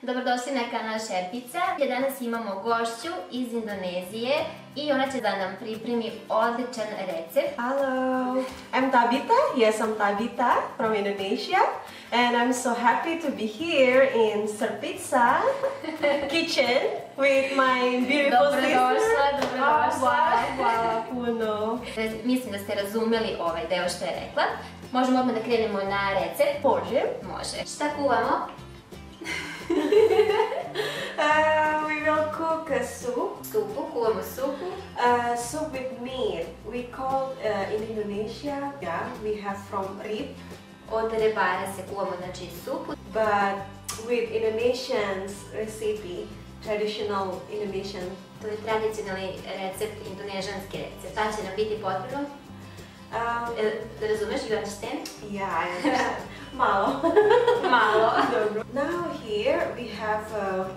Dobrodošli na kanal Šefica. Danas imamo gošću iz Indonezije i ona će da nam pripremi odličan recept. Hello, I'm Tabita. Yes, I'm Tabita from Indonesia, and I'm so happy to be here in Šefica kitchen with my beautiful sister. Dobrodošla. Hvala puno. Mislim da ste razumeli ovaj deo što je rekla. Možemo odmah da krenemo na recept. Može. Može. Šta kuvamo? We will cook a soup. Supu, kuvamo supu. Soup with meat. We call in Indonesia, yeah, we have from rib. Od rebara se kuvamo, znači supu. But with Indonesian's recipe, traditional Indonesian. To je tradicionalni recept, indonežanski recept. Šta će nam biti potrebno? Razumeš, you understand? Yeah, I understand. Malo. Malo. Now here we have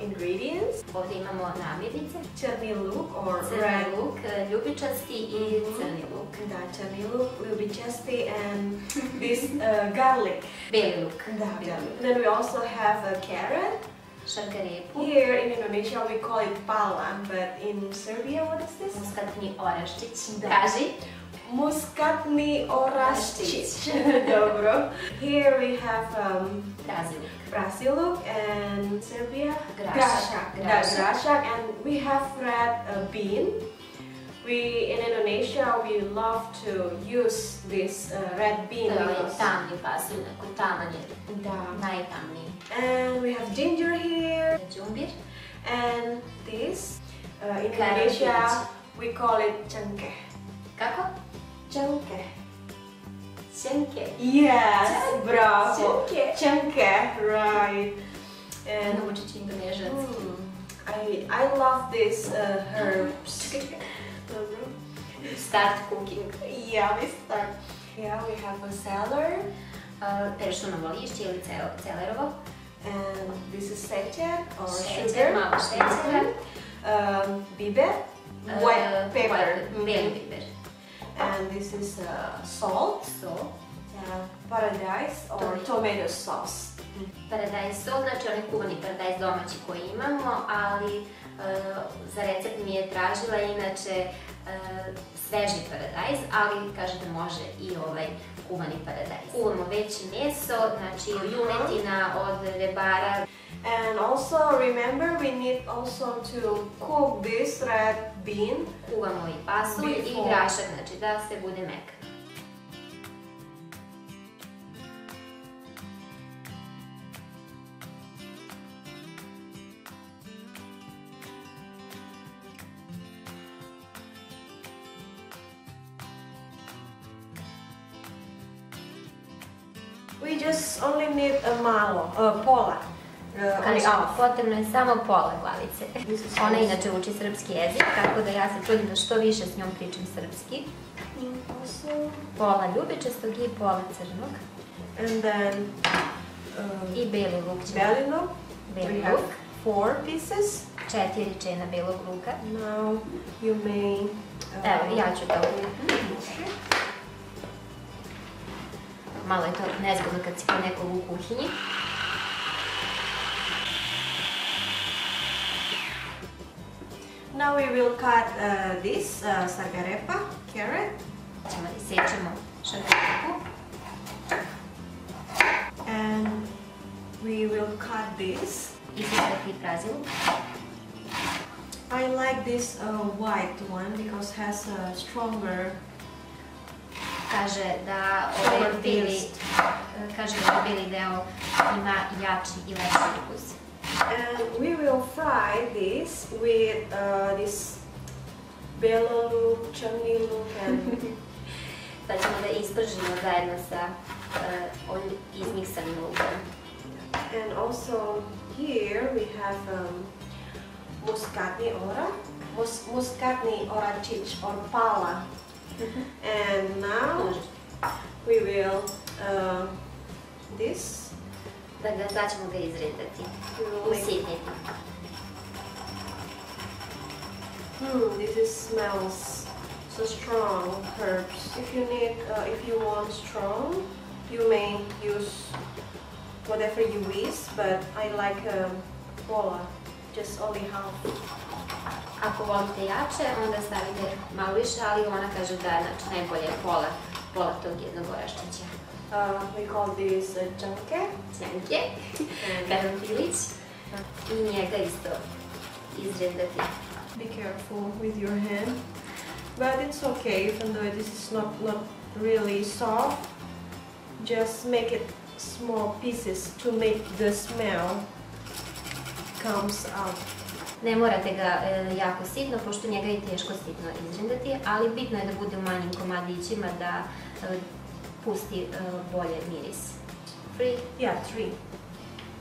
ingredients. Ovdje imamo namirnice. Crni luk or Crni red luk, ljubičasti i crni luk. Da, crni luk, ljubičasti, and this garlic. Beli luk. Da, garlic. Then we also have a carrot. Šargarepu. Here in Indonesia we call it pala, but in Serbia what is this? Muskantni orašćič. Da. Kaži. Muskantni orašćič. Dobro. Here we have Braziluk and Serbia Grašak. Grašak, and we have red bean. In Indonesia we love to use this red bean. To je tamni pasulj, neko taman je. Da. Najtamniji. And we have ginger here. Đumbir. And this in Indonesia we call it cengkeh. Kako? Cengkeh. Cengkeh. Yes, bravo. Cengkeh. Cengkeh, right. And Naučit ću indonežanski. I love this herbs. Start cooking. Yeah, we start. Yeah, we have a celery. Peršunovo lišće ili celerovo. And this is šećer or Šećer, sugar. malo šećera. Biber. White pepper. Beli biber. And this is salt. Salt. Paradise or tomato sauce. Paradajz sol, znači onaj kuvani paradajz domaći koji imamo, ali za recept mi je tražila inače sveži paradajz, ali kaže da može i ovaj kuvani paradajz. Kuvamo već meso, znači junetina od rebara. And also remember we need also to cook this red bean. Kuvamo i pasulj i grašak, znači da se bude mekan. We just only need pola. Potrebno je samo pola glavice. Ona inače uči srpski jezik, tako da ja se trudim da što više s njom pričam srpski. Pola ljubičastog i pola crnog. And then I beli luk. Beli luk. Beli luk. 4 pieces. 4 čena belog luka. Now you may... Evo, ja ću da lupim. Malo je to nezgodno kad si po nekom u kuhinji. Now we will cut this sargarepa, carrot. Ćemo da isečemo šargarepu. And we will cut this. Isečemo Braziluk. I like this white one because it has a stronger. Kaže da ovaj beli deo ima jači i lepši ukus. And we will fry this with this belo luk, crni luk, and Sad ćemo da ispržimo zajedno sa ovim izmiksanim lukom. And also here we have muskantni orašćič or pala. And now we will this. Sad ćemo ga izrezati, usitniti. This smells so strong, herbs. If you want strong, you may use whatever you wish, but I like pola, just only half. Ako volite jače, onda stavite malo više, ali ona kaže da znači, najbolje je pola tog jednog orašćića. We call this đanke. Đanke, karanfilić. I njega isto izrezati. Be careful with your hand. But it's okay, even though this is not really soft. Just make it small pieces to make the smell comes out. Ne morate ga jako sitno, pošto njega je teško sitno izrezati, ali bitno je da bude u manjim komadićima da pusti bolje miris. Three? Yeah, 3.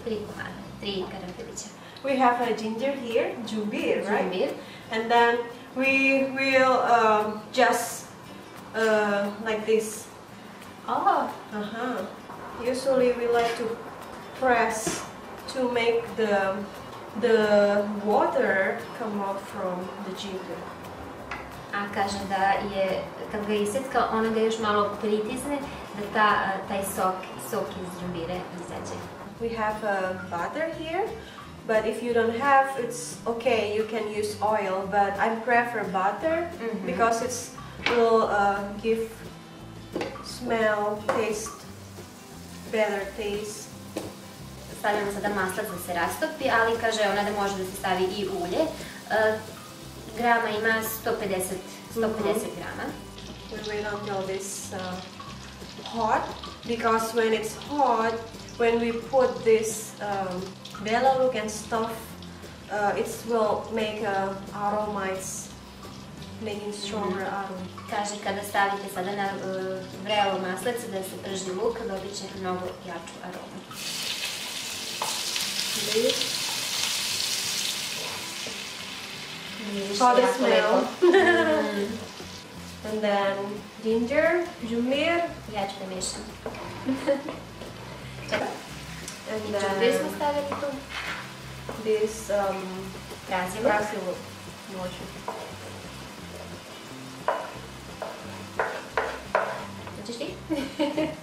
3 komada, 3 karanfilića. We have a ginger here, đumbir, right? Đumbir. And then we will just like this. Oh! Usually we like to press to make the water come out from the ginger. A kaže da je, kad ga isetka, ona ga još malo pritisne da taj sok iz đumbire izađe. We have butter here, but if you don't have, it's okay, you can use oil, but I prefer butter because it will give smell, taste, better taste. Stavljamo sada maslac da se rastopi, ali kaže ona da može da se stavi i ulje. Grama ima 150 grama. We wait until this hot, because when it's hot, when we put this beli and stuff, it will make aromas, making stronger aroma. Kaže kada stavite sada na vrelo maslac da se prži luk, dobit će mnogo jaču aromu. How the smell. And then ginger, đumbir. Ja ću da mešam. And I đumbir smo stavili tu. This pasulj. Hoćeš ti?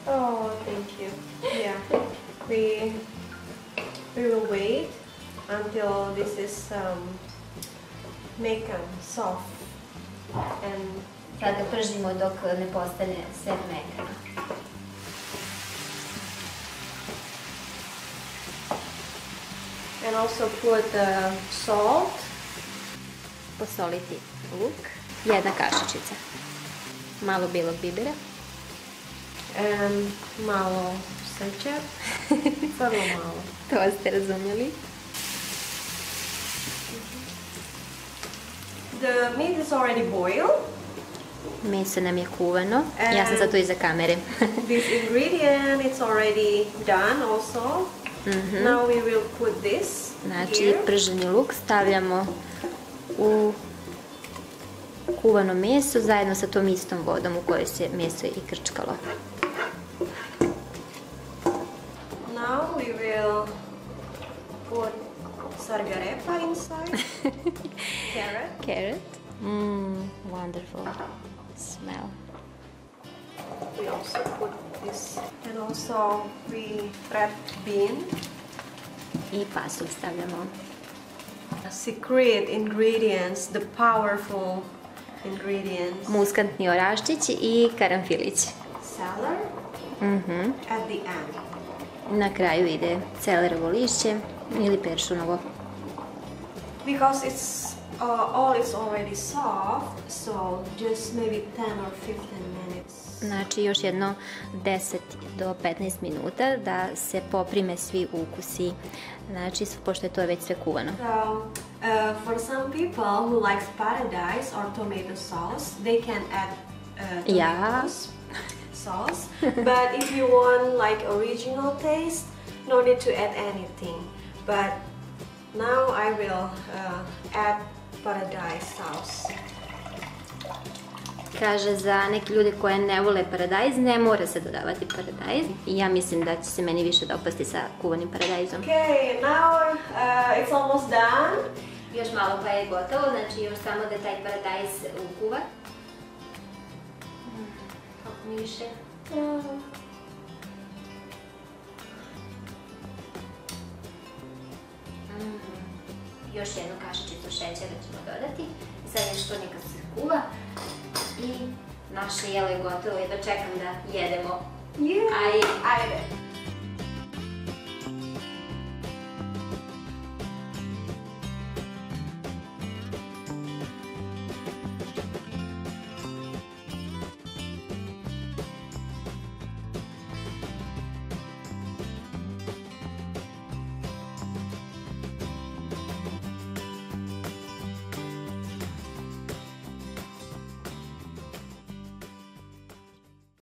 Oh, thank you. Yeah. We will wait until this is make soft and Sad ga pržimo dok ne postane sve mekano. and also put salt. Posoliti luk, 1 kašičica, malo belog bibera And malo šećer, vrlo malo. To ste razumjeli. The meat is already boiled. Meso nam je kuvano, ja sam sad tu iza kamere. This ingredient is already done also. Now we will put this Znači, here. prženi luk stavljamo u kuvano meso zajedno sa tom istom vodom u kojoj se meso i krčkalo. Now we will put sargarepa inside. Carrot. Carrot. Wonderful smell. We also put this. And also we wrap bean. I pasulj stavljamo. Secret ingredients, the powerful ingredients. Muskantni orašćić i karanfilić. Celery at the end. Na kraju ide celerovo lišće ili peršunovo. Because it's all is already soft, so just maybe 10 or 15 minutes. Znači još jedno 10 do 15 minuta da se poprime svi ukusi. Znači, pošto je to već sve kuvano. So, for some people who likes paradise or tomato sauce, they can add tomato sauce. But if you want like original taste, no need to add anything. But now I will add paradise sauce. Kaže, za neke ljude koje ne vole paradajz, ne mora se dodavati paradajz. I ja mislim da će se meni više dopasti sa kuvanim paradajzom. Okay, now it's almost done. Još malo pa je gotovo, znači još samo da taj paradajz ukuva. Kako miriše? još jednu kašičicu šećera ćemo dodati. I sad još to neka se kuva. I naše jelo je gotovo i da čekam da jedemo. Ajde!